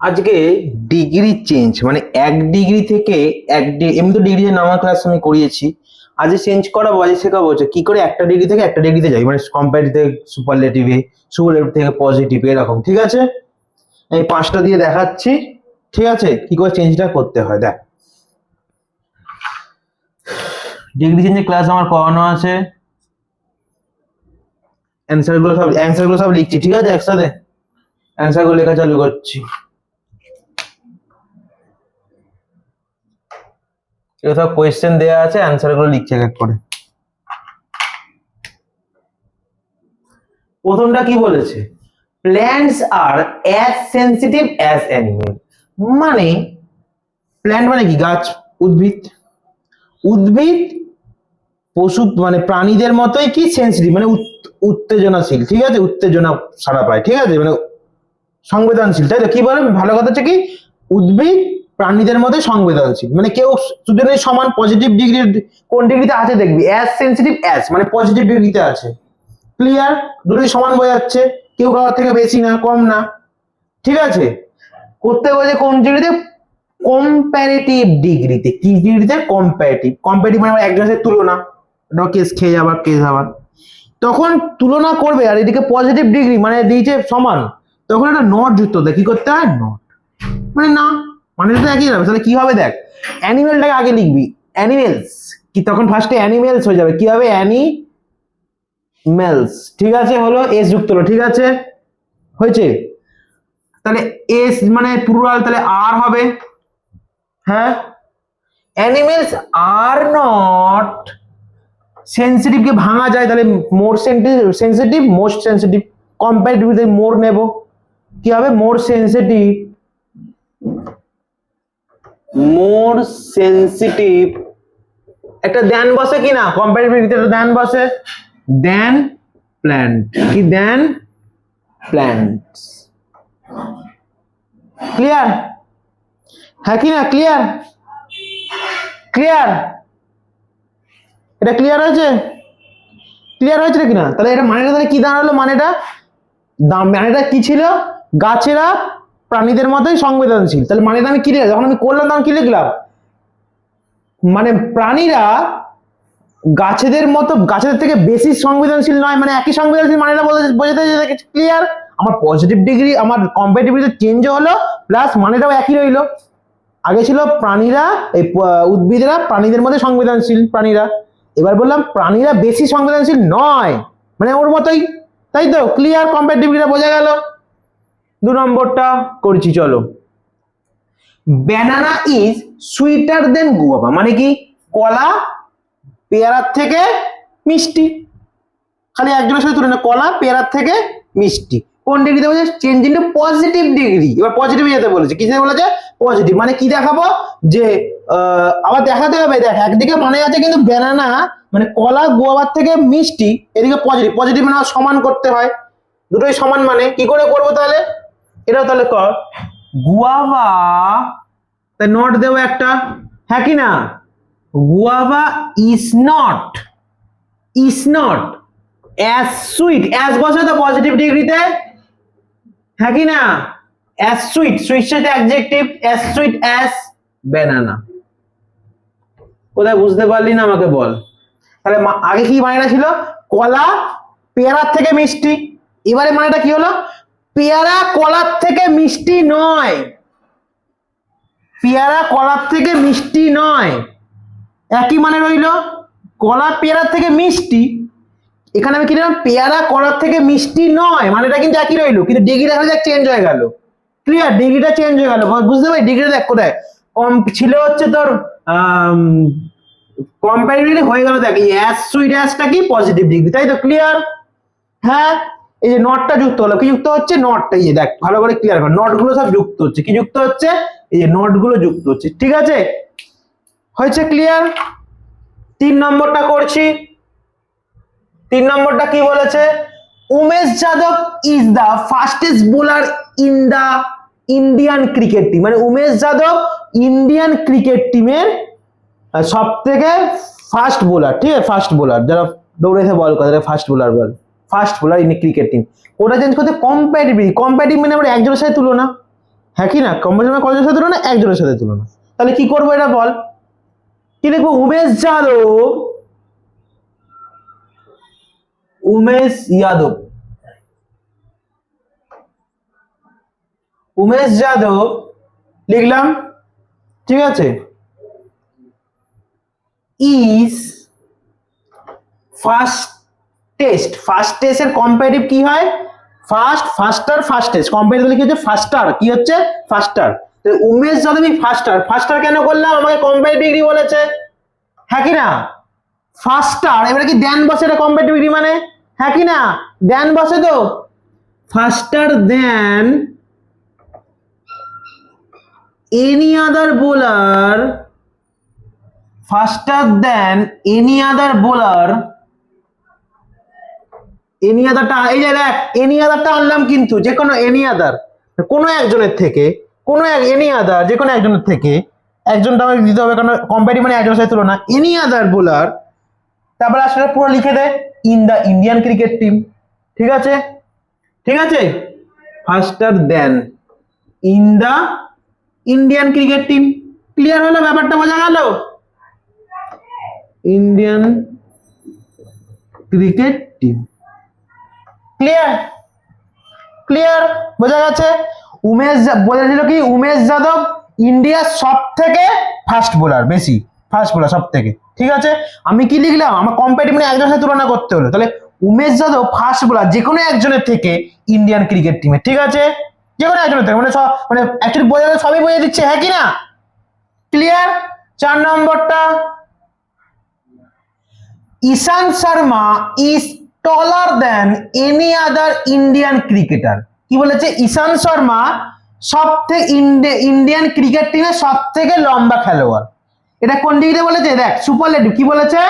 আজকে degree change মানে 1 degree থেকে এমনি তো ডিগ্রি নামা ক্লাস আমি করিয়েছি। আজকে চেঞ্জ করাবো, আজকে শেখাবো যে কি করে একটা ডিগ্রি থেকে একটা ডিগ্রিতে যাই, মানে কম্পারেটিভ থেকে সুপারলেটিভে, সুপারলেটিভ থেকে পজিটিভ, এরকম। ঠিক আছে, আমি 5টা দিয়ে দেখাচ্ছি। ঠিক আছে, কি করে চেঞ্জটা করতে হয় দেখ। ডিগ্রি চেঞ্জের ক্লাস আমার করানো আছে, অ্যান্সারগুলো সব লিখছি। ঠিক আছে, একসাথে অ্যান্সারগুলো লেখা চালু করছি। এগুলো সব কোয়েশ্চেন দেওয়া আছে, অ্যান্সার গুলো লিখছে এক এক করে। প্রথমটা কি বলেছে, প্ল্যান্টস আর অ্যাজ সেনসিটিভ অ্যাজ অ্যানিমেল। মানে প্ল্যান্ট মানে কি, গাছ, উদ্ভিদ। উদ্ভিদ পশু মানে প্রাণীদের মতোই কি সেনসিটিভ মানে উত্তেজনাশীল। ঠিক আছে, উত্তেজনা সারা পায়। ঠিক আছে, মানে সংবেদনশীল, তাই তো? কি বলে ভালো কথা হচ্ছে কি, উদ্ভিদ প্রাণীদের মধ্যে সংবেদনশীল, মানে কেউ দুজনের সমান পজিটিভ ডিগ্রি কোন ডিগ্রিতে আছে দেখবি, অ্যাজ সেনসিটিভ অ্যাজ মানে পজিটিভ ডিগ্রিতে আছে। ক্লিয়ার? দুটোই সমান বোঝাচ্ছে, কেউ কারোর থেকে বেশি না কম না। ঠিক আছে, করতে বলছে কোন ডিগ্রিতে, কম্পারেটিভ ডিগ্রিতে। কি ডিগ্রিতে? কম্পারেটিভ। কম্পারেটিভ মানে একজনের সাথে তুলনা, কেস খেয়ে যাবার, কেস আবার তখন তুলনা করবে। আর এদিকে পজিটিভ ডিগ্রি মানে দিয়েছে সমান, তখন একটা নট যুক্ত দেয়। কি করতে হয়? নট মানে না, মানে তো একই যাবে। তাহলে কি হবে দেখ, অ্যানিমেলটাকে আগে লিখবি, অ্যানিমেলস কি, তখন ফার্স্টে অ্যানিমেলস হয়ে যাবে। কি হবে? অ্যানিমেলস। ঠিক আছে, হলো এস যুক্ত হলো। ঠিক আছে, হয়েছে। তাহলে এস মানে প্লুরাল, তাহলে আর হবে। হ্যাঁ, অ্যানিমেলস আর নট সেনসিটিভ কে ভাঙা যায়, তাহলে মোর সেনসিটিভ, মোস্ট সেনসিটিভ। কম্পারেটিভ মোর নেব, কি হবে? মোর সেনসিটিভ, মোর সেনসিটিভ। একটা দেন বসে কি না, কম্পারেটিভ একটা দেন বসে, দেন প্ল্যান্ট। কি দেন প্ল্যান্টস। ক্লিয়ার? হ্যাঁ কি না? ক্লিয়ার? ক্লিয়ার? এটা ক্লিয়ার হয়েছে? ক্লিয়ার হয়েছে কিনা? তাহলে এটা মানেটা তাহলে কি দাঁড়ালো? মানেটা কি ছিল? গাছেরা প্রাণীদের মতোই সংবেদনশীল। তাহলে মানেটা আমি কি লিখলাম, যখন আমি করলাম তখন কি লিখলাম, মানে প্রাণীরা গাছেদের মতো, গাছেদের থেকে বেশি সংবেদনশীল নয়, মানে একই সংবেদনশীল মানেটা বোঝাতে। ক্লিয়ার? আমার পজিটিভ ডিগ্রি, আমার কম্পারেটিভ চেঞ্জ হলো, প্লাস মানেটাও একই রইলো। আগে ছিল প্রাণীরা, এই উদ্ভিদরা প্রাণীদের মধ্যে সংবেদনশীল প্রাণীরা, এবার বললাম প্রাণীরা বেশি সংবেদনশীল নয়, মানে ওর মতোই। তাই তো? ক্লিয়ার? কম্পারেটিভটা বোঝা গেল। 2 নম্বরটা করছি, চলো। Banana is sweater then guava. মানে কি, কলা পেয়ারার থেকে মিষ্টি। খালি একজনের সাথে তুলে না, কলা পেয়ারার থেকে মিষ্টি। কোন ডিগ্রিতে বলছে? Change into positive degree. এবার পজিটিভ যেতে বলেছে, কিসে বলেছে? পজিটিভ। মানে কি দেখাবো, যে আবার দেখাতে হবে। দেখ, একদিকে মানে আছে কিন্তু ব্যানানা মানে কলা গুয়াভার থেকে মিষ্টি, এদিকে পজিটিভ। পজিটিভ মানে সমান করতে হয়, দুটোই সমান। মানে কি করে করবো তাহলে, এটাও তাহলে কর। গুয়াভা, তাই নট দেবো একটা। হ্যাঁ কি না? Guava is not as sweet, as বসে তো পজিটিভ ডিগ্রিতে। হ্যাঁ কি না? অ্যাজ সুইট, সুইট সাথে adjective, as sweet as banana. কোথায় বুঝতে পারলি না আমাকে বল। তাহলে আগে কি মানেটা ছিল? কলা পেয়ারার থেকে মিষ্টি। এবারে মানেটা কি হলো? পেয়ারা কলার থেকে মিষ্টি নয়, পেয়ারা কলার থেকে মিষ্টি নয়, একই মানে রইলো। কলা পেয়ারার থেকে মিষ্টি, এখানে আমি কি দিলাম? পেয়ারা কলার থেকে মিষ্টি নয়, মানে এটা কিন্তু একই রইলো, কিন্তু ডিগ্রিটা হয়ে চেঞ্জ হয়ে গেল। ক্লিয়ার? ডিগ্রিটা চেঞ্জ হয়ে গেল, বুঝতে পারি? ডিগ্রিটা দেখ কোথায় কম ছিল, হচ্ছে তোর কম্পারেটিভ হয়ে গেল। দেখ, অ্যাজ সুইট অ্যাজটা কি পজিটিভ ডিগ্রি, তাই তো? ক্লিয়ার? হ্যাঁ, এই যে নটটা যুক্ত হলো, কি যুক্ত হচ্ছে? নটটা। এই যে দেখ, ভালো করে ক্লিয়ার কর, নট গুলো সব যুক্ত হচ্ছে। কি যুক্ত হচ্ছে? এই যে নট গুলো যুক্ত হচ্ছে। ঠিক আছে, হয়েছে? ক্লিয়ার? 3 নম্বরটা করছি। 3 নম্বরটা কি বলেছে? Umesh Yadav is the fastest bowler in the Indian cricket team. মানে উমেশ যাদব ইন্ডিয়ান ক্রিকেট টিমের সব থেকে ফাস্ট বোলার। ঠিক আছে, ফাস্ট বোলার, যারা দৌড়েছে বল করে, fast bowler ball, fast bowler in cricket team. ওটা চেঞ্জ করতে কম্পারেটিভ। কম্পারেটিভ মানে আমরা একজনের সাথে তুলনা, হ্যাঁ কি না? কম্পিটিশন মানে কজনের সাথে তুলনা? একজনের সাথে তুলনা। তাহলে কি করবো এটা বল? কি লিখবো? উমেশ যাদব লিখলাম, ঠিক আছে, ইজ ফার্স্টেস্ট এর কম্পারেটিভ কি হয়? ফার্স্টেস্ট কম্পারেটিভ কি হচ্ছে? কি হচ্ছে? ফার্স্টার। উমেশ যাদবই ফার্স্টার কেন করলাম? আমাকে কম্পারেটিভ ডিগ্রি বলেছে, হ্যাঁ কি না? ফার্স্টার, এবারে কি দেন বসে? এটা কম্পারেটিভ ডিগ্রি মানে, হ্যাঁ কি না? দেন বসে তো, faster then any other bowler, any আদারটা, এই যে দেখ এনি আদারটা আনলাম, কিন্তু যে কোনো এনি আদার, কোনো একজনের থেকে, এনি আদার যে কোনো একজনের থেকে, একজনটা আমাকে দিতে হবে, কারণ কম্পারেটিভ মানে একজনের সাথে তুলনা। এনি আদার বোলার, তারপর আসলে পুরো লিখে দে, in the Indian cricket team, ঠিক আছে, faster then in the Indian cricket team. Clear হলো? ব্যাপারটা বোঝা গেল? ইন্ডিয়ান ক্রিকেট টিম, ক্লিয়ার বোঝা গেছে? বলেছিল কি? উমেশ যাদব ইন্ডিয়ার সব থেকে ফাস্ট বোলার, সব থেকে, ঠিক আছে। আমি কি লিখলাম? আমার কম্পারেটিভ মানে একজনের সাথে তুলনা করতে হলো, তাহলে উমেশ যাদব ফাস্ট বোলার যে কোনো একজনের থেকে ইন্ডিয়ান ক্রিকেট টিমে, ঠিক আছে, যে কোনো একজনের থেকে, মানে সব, মানে অ্যাকচুয়ালি বোঝা সবই বোঝা দিচ্ছে, হ্যাঁ কি না? ক্লিয়ার? 4 নম্বরটা, Ishant Sharma is taller than any other Indian cricketer. কি বলেছে? ঈশান্ত শর্মা সব থেকে ইন্ডিয়ান ক্রিকেট টিমের সব থেকে লম্বা খেলোয়াড়। এটা কোন ডিগ্রিতে বলেছে? দেখ সুপারলেটিভ কি বলেছে?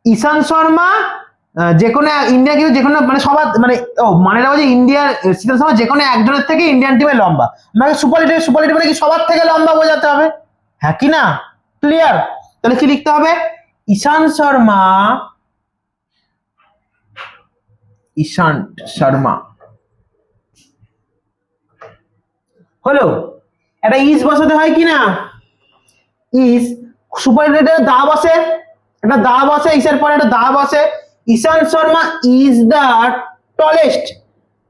ঈশান্ত শর্মা যে কোনো ইন্ডিয়া কিন্তু যে কোনো মানে সবার মানে মানেটা বলছে ইন্ডিয়ার ঈশান্ত শর্মা যে কোনো একজনের থেকে ইন্ডিয়ান টিমে লম্বা। আমাকে সুপারলেটিভ মানে কি সবার থেকে লম্বা বোঝাতে হবে, হ্যাঁ কি না? ক্লিয়ার? তাহলে কি লিখতে হবে? ঈশান্ত শর্মা হলো। এটা ইজ বসাতে হয় কি না? ইজ সুপারলেটিভ দা বসে, এটা দা বসে, ইসের পরে একটা দা বসে। Ishant Sharma is the tallest,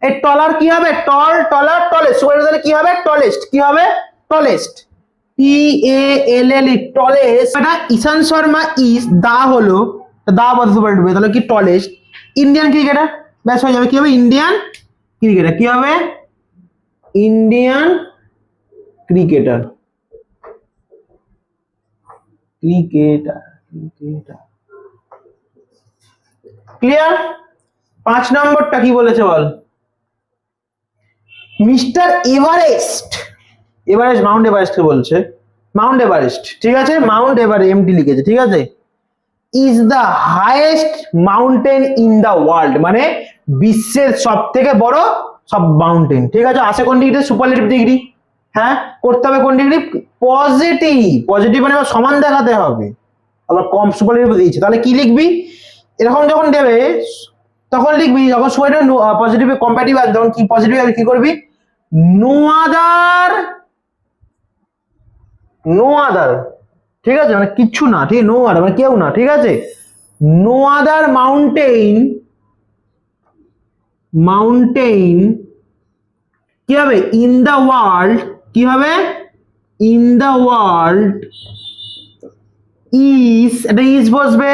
এই টলার কি হবে? টলেস্ট। সুপারলেটিভ কি হবে? টলেস্ট, কি হবে? Tallest, TALL, tallest. এটা ঈশান্ত শর্মা ইজ দা হলো, দা বসে সুপারলেটিভ, তাহলে কি? টলেস্ট ইন্ডিয়ান ক্রিকেটার, ব্যাস হয়ে যাবে। কি হবে? ইন্ডিয়ান ক্রিকেটার, কি হবে? Indian cricketer, clear? 5 নম্বরটা কি বলেছে বল? মিস্টার মাউন্ট এভারেস্ট কে বলছে, মাউন্ট এভারেস্ট, ঠিক আছে, মাউন্ট এভারেস্ট এমটি লিখেছে, ঠিক আছে, is the highest mountain in the world, মানে বিশ্বের সব থেকে বড় সব মাউন্টেন, ঠিক আছে। আসে কোন ডিগ্রি? সুপারলেটিভ ডিগ্রি, হ্যাঁ, করতে হবে কোন ডিগ্রি? পজিটিভ মানে সমান দেখাতে হবে, আবার কম সুপারলেটিভ দিয়েছে, তাহলে কি লিখবি? এরকম যখন দেবে তখন লিখবি, যখন সুপারলেটিভ পজিটিভ কম্পারেটিভ আছে তখন কি পজিটিভ কি করবি? নো আদার, ঠিক আছে, মানে কিচ্ছু না, ঠিক, নো আদার মানে কেউ না, ঠিক আছে, নো আদার মাউন্টেন কি হবে? ইন দা ওয়ার্ল্ড, কি হবে? ইন দা ওয়ার্ল্ড ইজ, এটা ইজ বসবে,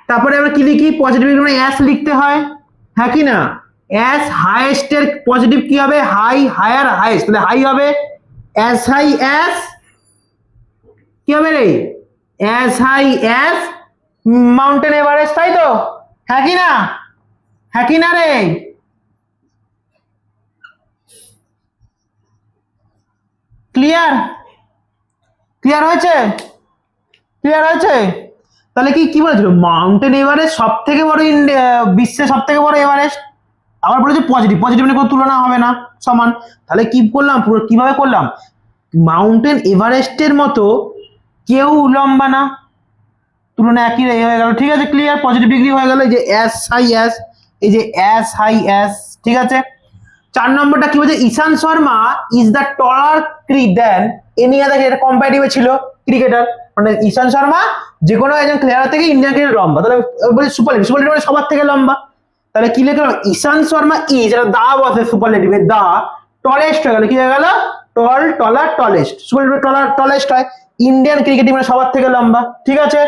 তারপরে আমরা কি লিখি? পজিটিভ মানে অ্যাস লিখতে হয়, হ্যাঁ কি না? অ্যাস হাইয়েস্ট এর পজিটিভ কি হবে? হায়ার হাইয়েস্ট, তাহলে হাই হবে, অ্যাস হাই অ্যাস, কি হবে রে? As high as mountain Everest, তাই তো, হ্যাঁ কি না? হ্যাঁ কি না রে? ক্লিয়ার হয়েছে? তাহলে কি বলেছিল? মাউন্টেন এভারেস্ট সব থেকে বড় বিশ্বের সব থেকে বড় এভারেস্ট, আবার বলেছে পজিটিভ মানে কোনো তুলনা হবে না, সমান। তাহলে কি করলাম? পুরো কিভাবে করলাম? মাউন্টেন এভারেস্টের মতো কেউ লম্বা না, তুলনা একই হয়ে গেল, ঠিক আছে, ক্লিয়ার? পজিটিভ ডিগ্রি হয়ে গেল, এই যে অ্যাস হাই অ্যাস, ঠিক আছে। 4 নম্বরটা কি বলছে, Ishant Sharma is the taller than any other, এটা কম্পারেটিভে ছিল ক্রিকেটার, মানে ঈশান্ত শর্মা যে কোনো একজন প্লেয়ার থেকে ইন্ডিয়ান ক্রিকেট লম্বা, তাহলে বলছে সুপারলেটিভ, সুপারলেটিভ মানে সবার থেকে লম্বা, তাহলে কি লিখলাম, ঈশান্ত শর্মা ইজ, এটা দা বসে সুপারলেটিভে, দা টলেস্ট হয়ে গেল, কি হয়ে গেল, টল টলার টলেস্ট, সুপারলেটিভ টলার টলেস্ট হয়, ইন্ডিয়ান ক্রিকেট টিমের সবার থেকে লম্বা, ঠিক আছে।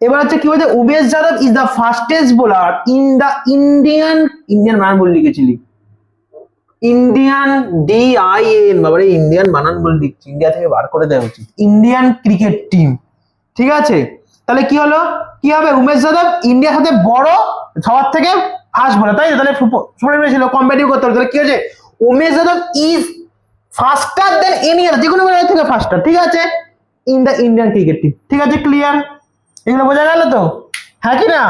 এবার হচ্ছে কি বলছে, Umesh Yadav is the fastest bowler in the Indian বানান বলে লিখেছিলি, ইন্ডিয়ান DIN, বাবারে ইন্ডিয়ান বানান বলে লিখছি, ইন্ডিয়া থেকে বার করে দেওয়া উচিত, ইন্ডিয়ান ক্রিকেট টিম, ঠিক আছে। তাহলে কি হলো, কি হবে, উমেশ যাদব ইন্ডিয়ার সাথে বড় সবার থেকে ফাস্ট বোলার, তাই তাহলে সুপারলেটিভ ছিল, কম্পারেটিভ করতে হবে, তাহলে কি হচ্ছে, Umesh Yadav is ফাস্টার then any আদার, যে কোনো প্লেয়ার থেকে ফাস্টার, ঠিক আছে, in the Indian cricket team, ঠিক আছে, ক্লিয়ার, এগুলো বোঝা গেল তো, হ্যাঁ কি না।